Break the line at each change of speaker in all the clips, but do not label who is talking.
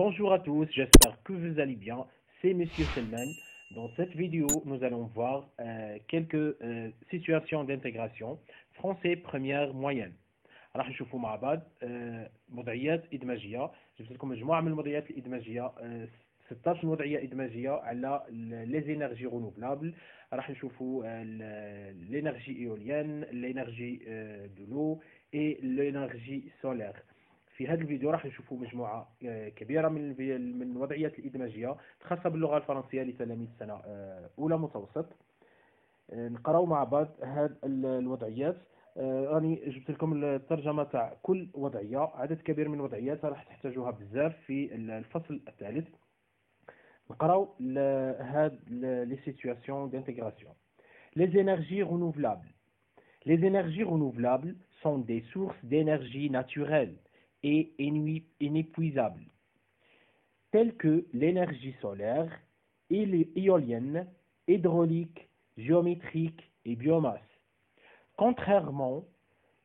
Bonjour à tous, j'espère que vous allez bien. C'est Monsieur Selman. Dans cette vidéo, nous allons voir quelques situations d'intégration français première moyenne. راح نشوفوا مع بعض وضعيات إدماجية. جبت لكم مجموعة من الوضعيات الإدماجية 16 وضعية إدماجية على لي زينرجي رونوفلابل. راح نشوفوا لينرجي إيوليان، لينرجي دو لو اي لينرجي سولير. في هذا الفيديو راح نشوفوا مجموعة كبيرة من الوضعيات الإدماجية خاصة باللغة الفرنسية لتلاميذ سنة أولى متوسط. نقراو مع بعض هاد الوضعيات. راني جبت لكم الترجمة تاع كل وضعية، عدد كبير من الوضعيات راح تحتاجوها بزاف في الفصل الثالث. نقراو هاد لي سيتوياسيون d'intégration. Les énergies renouvelables. Les énergies renouvelables sont des sources d'énergie naturelle et inépuisables, telles que l'énergie solaire, éolienne, hydraulique, géométrique et biomasse. Contrairement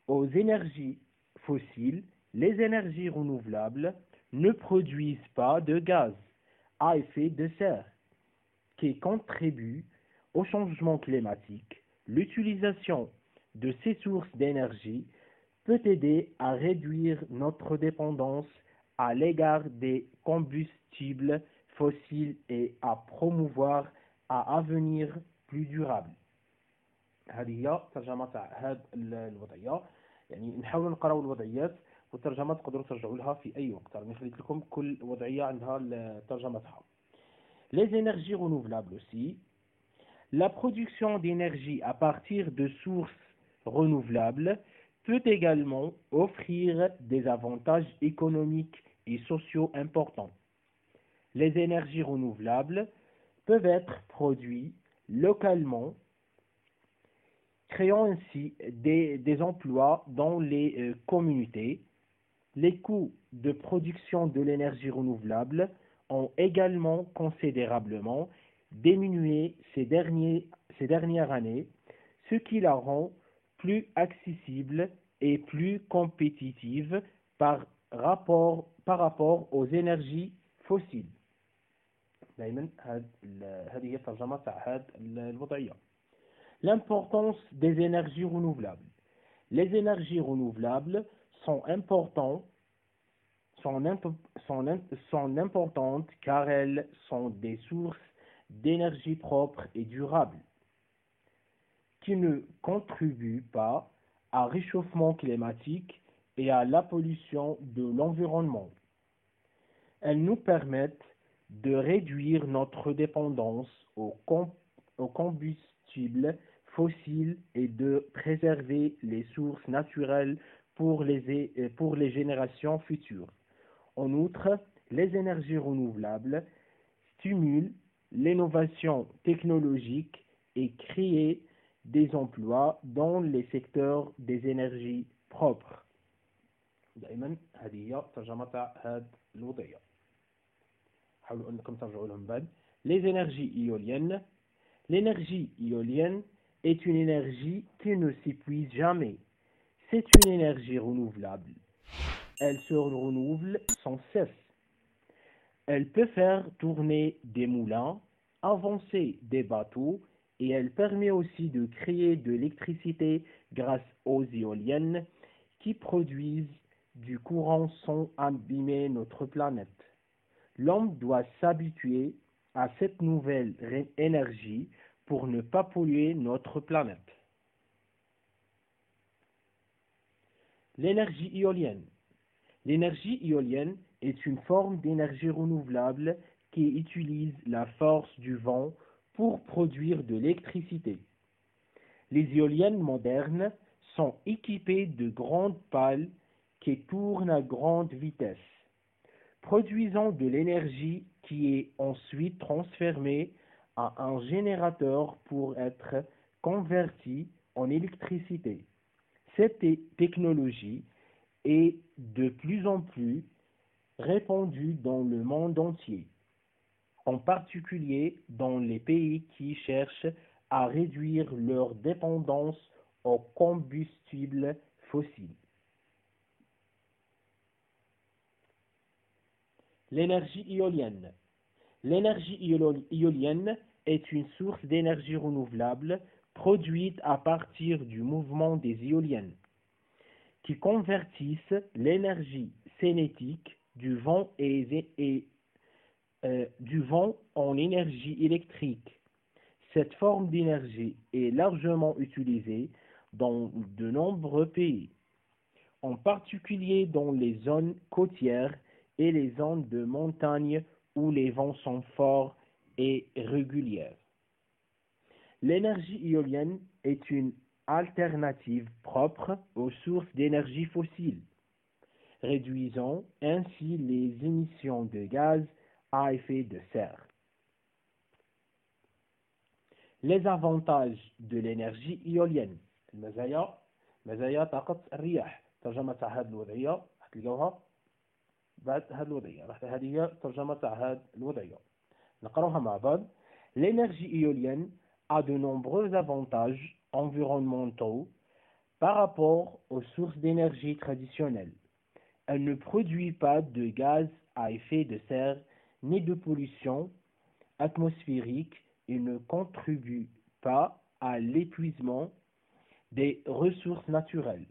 aux énergies fossiles, les énergies renouvelables ne produisent pas de gaz à effet de serre qui contribuent au changement climatique. L'utilisation de ces sources d'énergie peut aider à réduire notre dépendance à l'égard des combustibles fossiles et à promouvoir un avenir plus durable. هذه هي ترجمة تاع هاد الوضعية. يعني نحاول نقراو الوضعيات والترجمة تقدروا ترجعوا لها في أي وقت. راني خليت لكم كل وضعية عندها الترجمة تاعها. Les énergies renouvelables aussi. La production d'énergie à partir de sources renouvelables peut également offrir des avantages économiques et sociaux importants. Les énergies renouvelables peuvent être produites localement, créant ainsi des emplois dans les communautés. Les coûts de production de l'énergie renouvelable ont également considérablement diminué ces dernières années, ce qui la rend plus accessible et plus compétitive par rapport aux énergies fossiles. دائما هذه هي ترجمة تاع هذه الوضعية. L'importance des énergies renouvelables. Les énergies renouvelables sont importantes car elles sont des sources d'énergie propres et durables qui ne contribuent pas au réchauffement climatique et à la pollution de l'environnement. Elles nous permettent de réduire notre dépendance aux combustibles fossiles et de préserver les sources naturelles pour les générations futures. En outre, les énergies renouvelables stimulent l'innovation technologique et créent des emplois dans les secteurs des énergies propres. دائما هذه هي ترجمة تاع هذه الوضعية. حاولوا أنكم ترجعوا لهم بعد. Les énergies éoliennes. L'énergie éolienne est une énergie qui ne s'épuise jamais. C'est une énergie renouvelable. Elle se renouvelle sans cesse. Elle peut faire tourner des moulins, avancer des bateaux et elle permet aussi de créer de l'électricité grâce aux éoliennes qui produisent du courant sans abîmer notre planète. L'homme doit s'habituer à cette nouvelle énergie pour ne pas polluer notre planète. L'énergie éolienne. L'énergie éolienne est une forme d'énergie renouvelable qui utilise la force du vent pour produire de l'électricité. Les éoliennes modernes sont équipées de grandes pales qui tournent à grande vitesse, produisant de l'énergie qui est ensuite transformée à un générateur pour être convertie en électricité. Cette technologie est de plus en plus répandue dans le monde entier, en particulier dans les pays qui cherchent à réduire leur dépendance aux combustibles fossiles. L'énergie éolienne. L'énergie éolienne est une source d'énergie renouvelable produite à partir du mouvement des éoliennes, qui convertissent l'énergie cinétique du vent en énergie électrique. Cette forme d'énergie est largement utilisée dans de nombreux pays, en particulier dans les zones côtières et les zones de montagne où les vents sont forts et réguliers. L'énergie éolienne est une alternative propre aux sources d'énergie fossile, réduisant ainsi les émissions de gaz à effet de serre. Les avantages de l'énergie éolienne. مزايا طاقة الرياح. ترجمة تاع هذه الوضعية راح تلقاوها بعد هذه الوضعية. هذه هي ترجمة تاع هذه الوضعية. نقراوها مع بعض. L'énergie éolienne a de nombreux avantages environnementaux par rapport aux sources d'énergie traditionnelles. Elle ne produit pas de gaz à effet de serre ni de pollution atmosphérique et ne contribue pas à l'épuisement des ressources naturelles.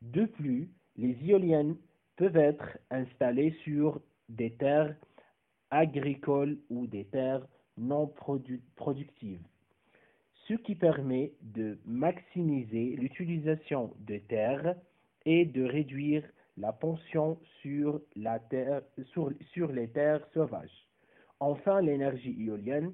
De plus, les éoliennes peuvent être installées sur des terres agricoles ou des terres non productives, ce qui permet de maximiser l'utilisation de terres et de réduire la tension sur les terres sauvages. Enfin, l'énergie éolienne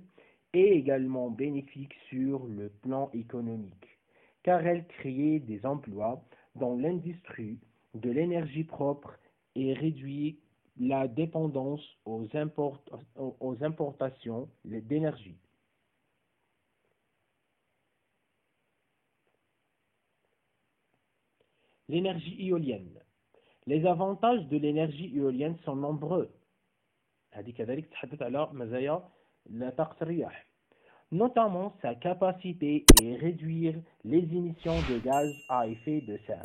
est également bénéfique sur le plan économique, car elle crée des emplois dans l'industrie de l'énergie propre et réduit la dépendance aux importations d'énergie. L'énergie éolienne. Les avantages de l'énergie éolienne sont nombreux. هذه كذلك تتحدث على مزايا طاقة الرياح. Notamment sa capacité à réduire les émissions de gaz à effet de serre,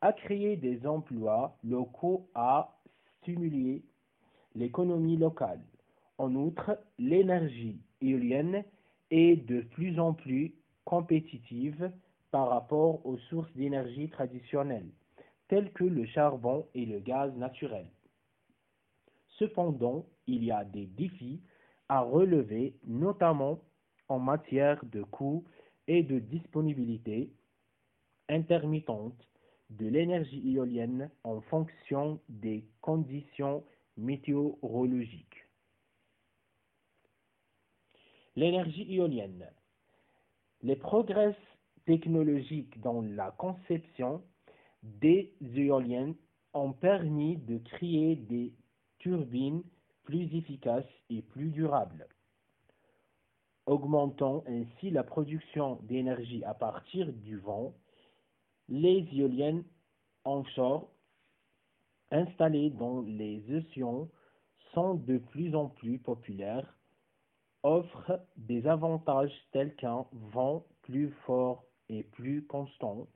à créer des emplois locaux, à stimuler l'économie locale. En outre, l'énergie éolienne est de plus en plus compétitive par rapport aux sources d'énergie traditionnelles, telles que le charbon et le gaz naturel. Cependant, il y a des défis à relever, notamment en matière de coût et de disponibilité intermittente de l'énergie éolienne en fonction des conditions météorologiques. L'énergie éolienne. Les progrès technologiques dans la conception des éoliennes ont permis de créer des turbines plus efficaces et plus durables, augmentant ainsi la production d'énergie à partir du vent. Les éoliennes onshore installées dans les océans sont de plus en plus populaires, offrent des avantages tels qu'un vent plus fort et plus constant,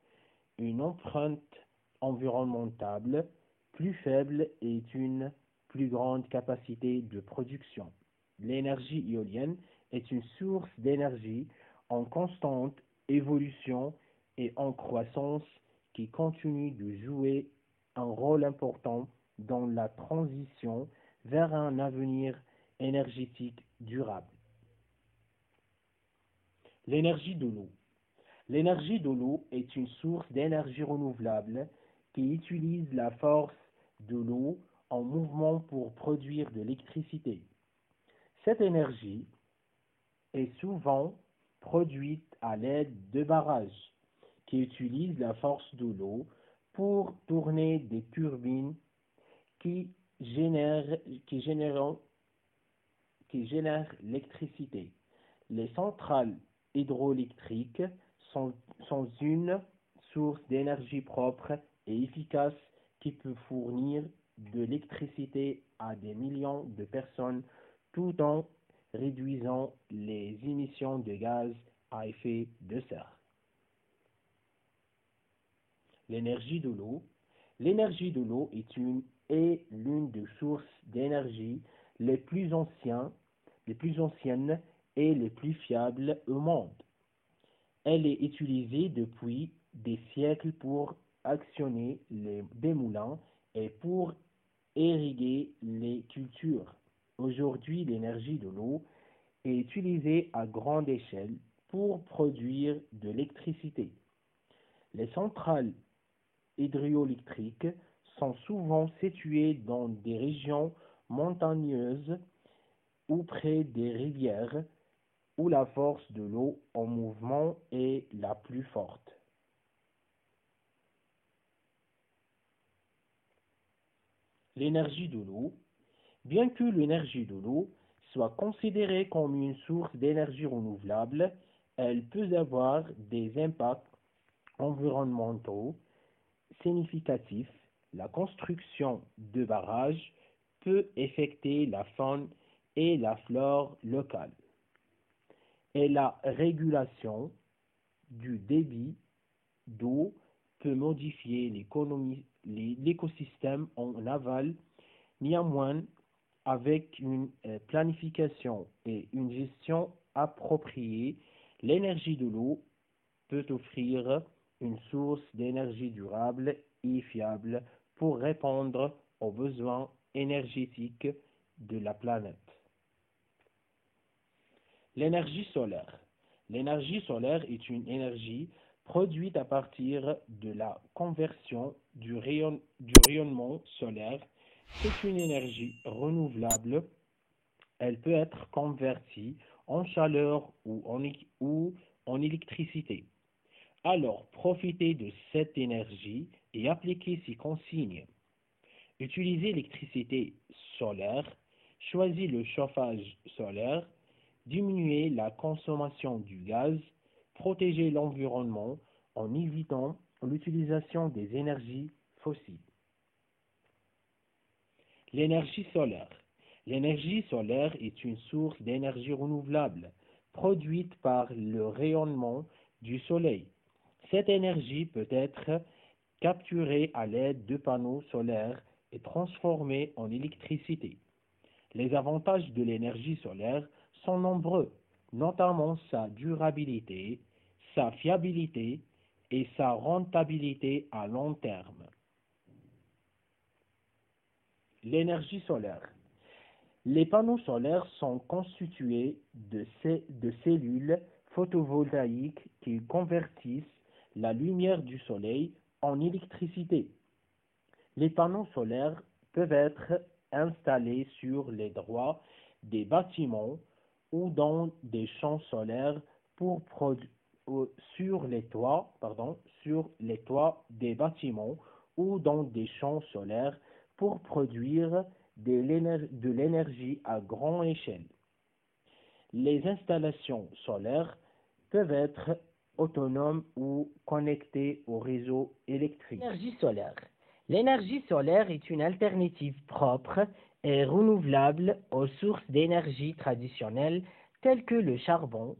une empreinte environnementale plus faible et une plus grande capacité de production. L'énergie éolienne est une source d'énergie en constante évolution et en croissance qui continue de jouer un rôle important dans la transition vers un avenir énergétique durable. L'énergie de l'eau. L'énergie de l'eau est une source d'énergie renouvelable qui utilise la force de l'eau en mouvement pour produire de l'électricité. Cette énergie est souvent produite à l'aide de barrages qui utilisent la force de l'eau pour tourner des turbines qui génèrent l'électricité. Les centrales hydroélectriques sont une source d'énergie propre et efficace qui peut fournir de l'électricité à des millions de personnes tout en réduisant les émissions de gaz à effet de serre. L'énergie de l'eau. L'énergie de l'eau est une est l'une des sources d'énergie les plus anciennes et les plus fiables au monde. Elle est utilisée depuis des siècles pour actionner des moulins et pour irriguer les cultures. Aujourd'hui, l'énergie de l'eau est utilisée à grande échelle pour produire de l'électricité. Les centrales hydroélectriques sont souvent situées dans des régions montagneuses ou près des rivières où la force de l'eau en mouvement est la plus forte. L'énergie de l'eau. Bien que l'énergie de l'eau soit considérée comme une source d'énergie renouvelable, elle peut avoir des impacts environnementaux significatifs. La construction de barrages peut affecter la faune et la flore locale, et la régulation du débit d'eau peut modifier l'écosystème en aval. Néanmoins, avec une planification et une gestion appropriée, l'énergie de l'eau peut offrir une source d'énergie durable et fiable pour répondre aux besoins énergétiques de la planète. L'énergie solaire. L'énergie solaire est une énergie produite à partir de la conversion du rayonnement solaire. C'est une énergie renouvelable. Elle peut être convertie en chaleur ou en électricité. Alors, profitez de cette énergie et appliquez ces consignes. Utilisez l'électricité solaire, choisissez le chauffage solaire, diminuez la consommation du gaz, protégez l'environnement en évitant l'utilisation des énergies fossiles. L'énergie solaire. L'énergie solaire est une source d'énergie renouvelable produite par le rayonnement du soleil. Cette énergie peut être capturée à l'aide de panneaux solaires et transformée en électricité. Les avantages de l'énergie solaire sont nombreux, notamment sa durabilité, sa fiabilité et sa rentabilité à long terme. L'énergie solaire. Les panneaux solaires sont constitués de cellules photovoltaïques qui convertissent la lumière du soleil en électricité. Les panneaux solaires peuvent être installés sur les toits des bâtiments ou dans des champs solaires sur les toits des bâtiments ou dans des champs solaires pour produire de l'énergie à grande échelle. Les installations solaires peuvent être autonomes ou connectées au réseau électrique.
L'énergie solaire. L'énergie solaire est une alternative propre et renouvelable aux sources d'énergie traditionnelles telles que le charbon,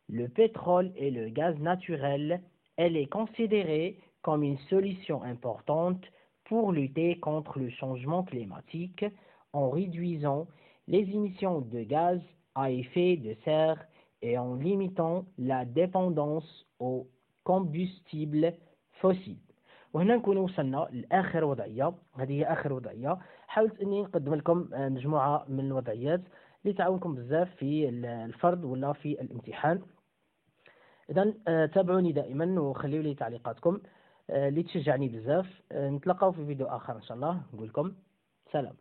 le pétrole et le gaz naturel. Elle est considérée comme une solution importante pour lutter contre le changement climatique en réduisant les émissions de gaz à effet de serre et en limitant la dépendance aux combustibles fossiles. وهنا نكون وصلنا لآخر وضعية. هذه هي آخر وضعية. حاولت أني نقدم لكم مجموعة من الوضعيات اللي تعاونكم بزاف في الفرض ولا في الامتحان. إذا تابعوني دائما وخليوا لي تعليقاتكم اللي تشجعني بزاف. نتلاقاو في فيديو آخر إن شاء الله. نقول لكم سلام.